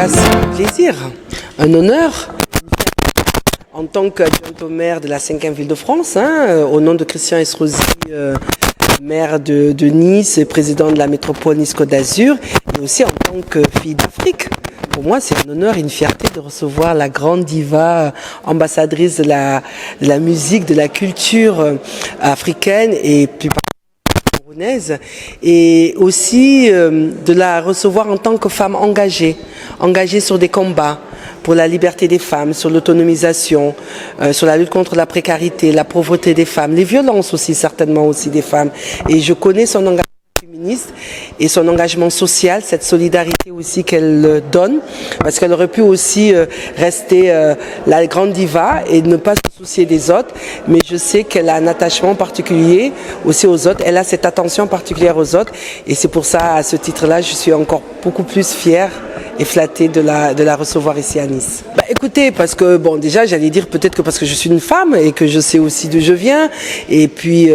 Mathias, un plaisir, un honneur. En tant qu'adjointe au maire de la 5e ville de France, au nom de Christian Estrosi, maire de Nice et président de la métropole Nice-Côte d'Azur, et aussi en tant que fille d'Afrique. Pour moi, c'est un honneur et une fierté de recevoir la grande diva, ambassadrice de la musique, de la culture africaine et plus camerounaise, et aussi de la recevoir en tant que femme engagée sur des combats pour la liberté des femmes, sur l'autonomisation, sur la lutte contre la précarité, la pauvreté des femmes, les violences aussi certainement aussi des femmes. Et je connais son engagement féministe et son engagement social, cette solidarité aussi qu'elle donne, parce qu'elle aurait pu aussi rester la grande diva et ne pas se soucier des autres, mais je sais qu'elle a un attachement particulier aussi aux autres, elle a cette attention particulière aux autres, et c'est pour ça, à ce titre-là, je suis encore beaucoup plus fière et flattée de la recevoir ici à Nice. Bah, écoutez, parce que, bon, déjà, j'allais dire peut-être que parce que je suis une femme et que je sais aussi d'où je viens, et puis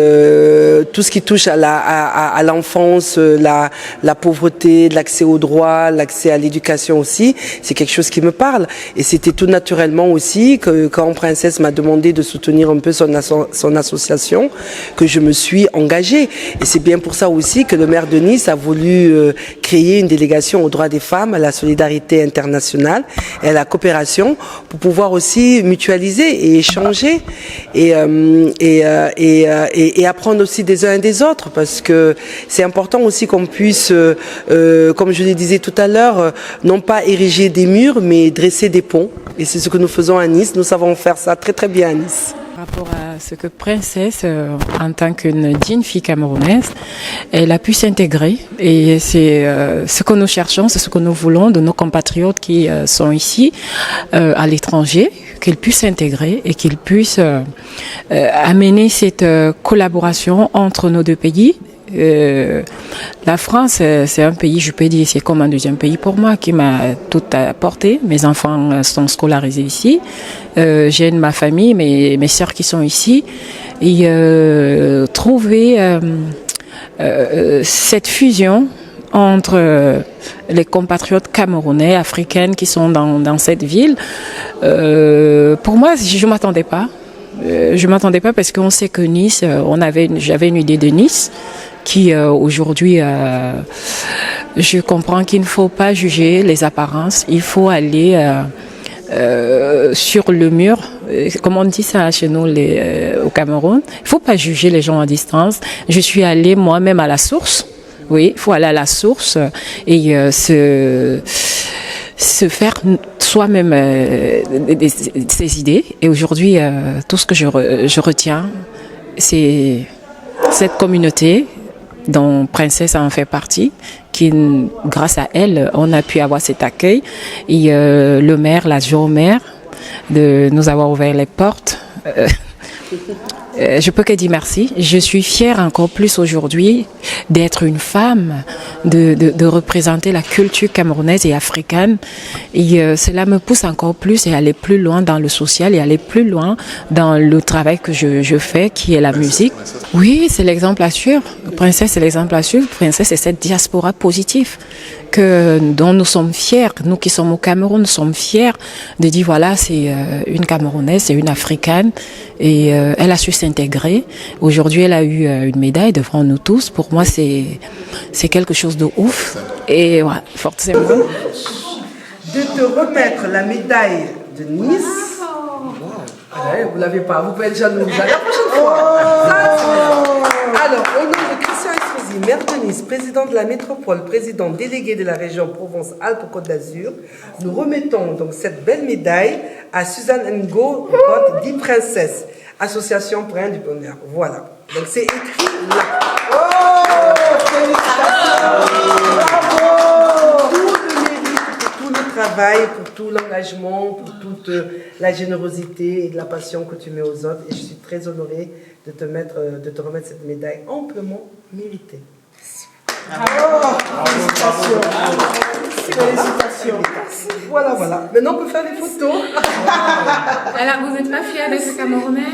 tout ce qui touche à l'enfance, la pauvreté, l'accès aux droits, l'accès à l'éducation aussi, c'est quelque chose qui me parle. Et c'était tout naturellement aussi que quand Princesse m'a demandé de soutenir un peu son association, que je me suis engagée. Et c'est bien pour ça aussi que le maire de Nice a voulu créer une délégation aux droits des femmes, à la solidarité internationale et à la coopération pour pouvoir aussi mutualiser et échanger et apprendre aussi des uns et des autres, parce que c'est important aussi qu'on puisse, comme je le disais tout à l'heure, non pas ériger des murs mais dresser des ponts, et c'est ce que nous faisons à Nice. Nous savons faire ça très très bien à Nice. Par rapport à ce que Princesse, en tant qu'une digne fille camerounaise, elle a pu s'intégrer, et c'est ce que nous cherchons, c'est ce que nous voulons de nos compatriotes qui sont ici, à l'étranger, qu'ils puissent s'intégrer et qu'ils puissent amener cette collaboration entre nos deux pays. La France, c'est un pays, je peux dire, c'est comme un deuxième pays pour moi, qui m'a tout apporté. Mes enfants sont scolarisés ici. J'ai ma famille, mes sœurs qui sont ici. Et trouver cette fusion entre les compatriotes camerounais, africaines qui sont dans cette ville, pour moi, je m'attendais pas. Je m'attendais pas, parce qu'on sait que Nice, j'avais une idée de Nice qui aujourd'hui, je comprends qu'il ne faut pas juger les apparences, il faut aller sur le mur, comme on dit ça chez nous au Cameroun, il ne faut pas juger les gens à distance. Je suis allée moi-même à la source, oui, il faut aller à la source et se faire soi-même ses idées. Et aujourd'hui, tout ce que je retiens, c'est cette communauté dont Princesse en fait partie, qui, grâce à elle, on a pu avoir cet accueil. Et le maire, l'adjoint au maire, de nous avoir ouvert les portes. Je peux que dire merci. Je suis fière encore plus aujourd'hui d'être une femme, de représenter la culture camerounaise et africaine. Et cela me pousse encore plus à aller plus loin dans le social et aller plus loin dans le travail que je fais, qui est la musique. Oui, c'est l'exemple à suivre. Princesse, c'est l'exemple à suivre. Princesse, c'est cette diaspora positive dont nous sommes fiers. Nous qui sommes au Cameroun, nous sommes fiers de dire voilà, c'est une Camerounaise, c'est une Africaine, et elle a su s'intégrer. Aujourd'hui, elle a eu une médaille devant nous tous. Pour moi, c'est quelque chose de ouf. Et ouais, forcément. De te remettre la médaille de Nice. Vous l'avez pas, vous pouvez être jaloux. La prochaine fois. Alors, au nom de Christian Estrosi, maire de Nice, président de la métropole, président délégué de la région Provence-Alpes-Côte d'Azur, nous remettons donc cette belle médaille à Suzanne Ngo, dit Princesse, association pour un du bonheur. Voilà. Donc c'est écrit là. Félicitations. Bravo. Tout le mérite, pour tout le travail, pour tout l'engagement, pour toute la générosité et de la passion que tu mets aux autres. Et je suis très honorée de te remettre cette médaille amplement méritée. Bravo. Félicitations. Félicitations. Voilà. Maintenant, on peut faire des photos. Alors, vous n'êtes pas fiers d'être Camerounais?